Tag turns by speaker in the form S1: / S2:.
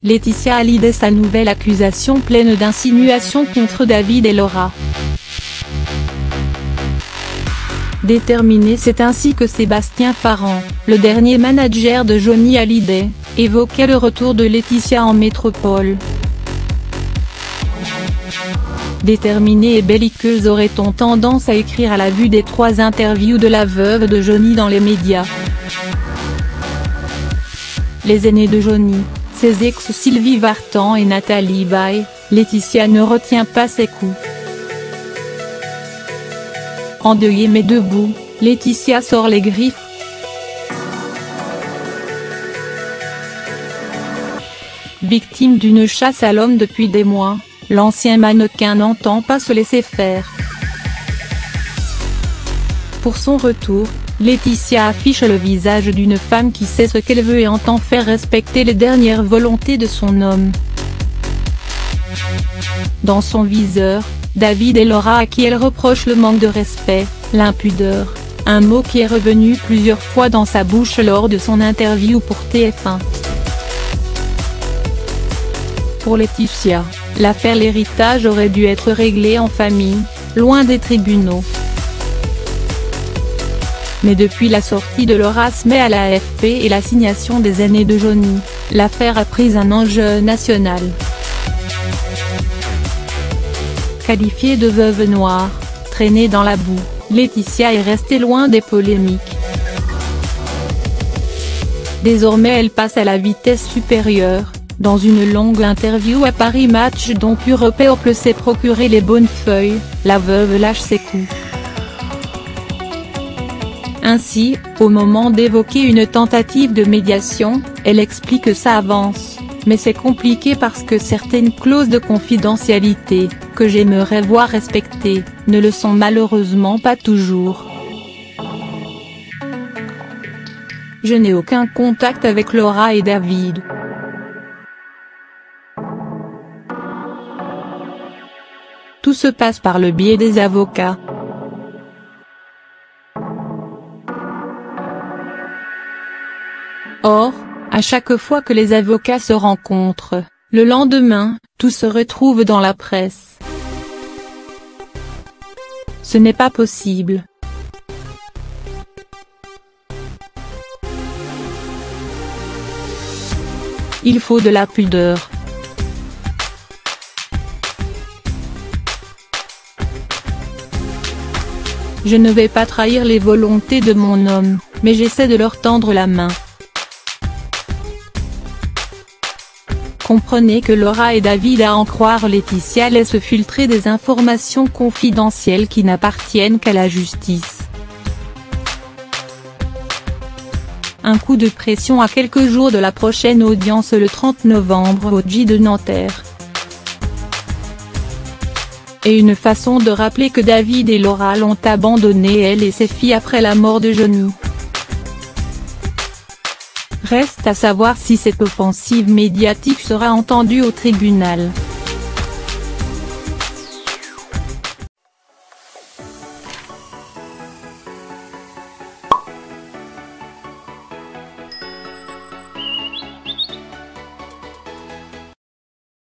S1: Laetitia Hallyday sa nouvelle accusation pleine d'insinuations contre David et Laura. Déterminé, c'est ainsi que Sébastien Farran, le dernier manager de Johnny Hallyday, évoquait le retour de Laetitia en métropole. Déterminée et belliqueuse aurait-on tendance à écrire à la vue des 3 interviews de la veuve de Johnny dans les médias. Les aînés de Johnny, ses ex Sylvie Vartan et Nathalie Baye, Laetitia ne retient pas ses coups. Endeuillée mais debout, Laetitia sort les griffes. Victime d'une chasse à l'homme depuis des mois, l'ancien mannequin n'entend pas se laisser faire. Pour son retour, Laetitia affiche le visage d'une femme qui sait ce qu'elle veut et entend faire respecter les dernières volontés de son homme. Dans son viseur, David et Laura à qui elle reproche le manque de respect, l'impudeur, un mot qui est revenu plusieurs fois dans sa bouche lors de son interview pour TF1. Pour Laetitia, l'affaire l'héritage aurait dû être réglée en famille, loin des tribunaux. Mais depuis la sortie de Laura Smet à la AFP et l'assignation des aînés de Johnny, l'affaire a pris un enjeu national. Qualifiée de veuve noire, traînée dans la boue, Laetitia est restée loin des polémiques. Désormais elle passe à la vitesse supérieure, dans une longue interview à Paris Match dont Pure Peuple s'est procuré les bonnes feuilles, la veuve lâche ses coups. Ainsi, au moment d'évoquer une tentative de médiation, elle explique que ça avance, mais c'est compliqué parce que certaines clauses de confidentialité, que j'aimerais voir respectées, ne le sont malheureusement pas toujours. Je n'ai aucun contact avec Laura et David. Tout se passe par le biais des avocats. Or, à chaque fois que les avocats se rencontrent, le lendemain, tout se retrouve dans la presse. Ce n'est pas possible. Il faut de la pudeur. Je ne vais pas trahir les volontés de mon homme, mais j'essaie de leur tendre la main. Comprenez que Laura et David, à en croire Laetitia, laissent filtrer des informations confidentielles qui n'appartiennent qu'à la justice. Un coup de pression à quelques jours de la prochaine audience le 30 novembre au J de Nanterre. Et une façon de rappeler que David et Laura l'ont abandonné elle et ses filles après la mort de Johnny. Reste à savoir si cette offensive médiatique sera entendue au tribunal.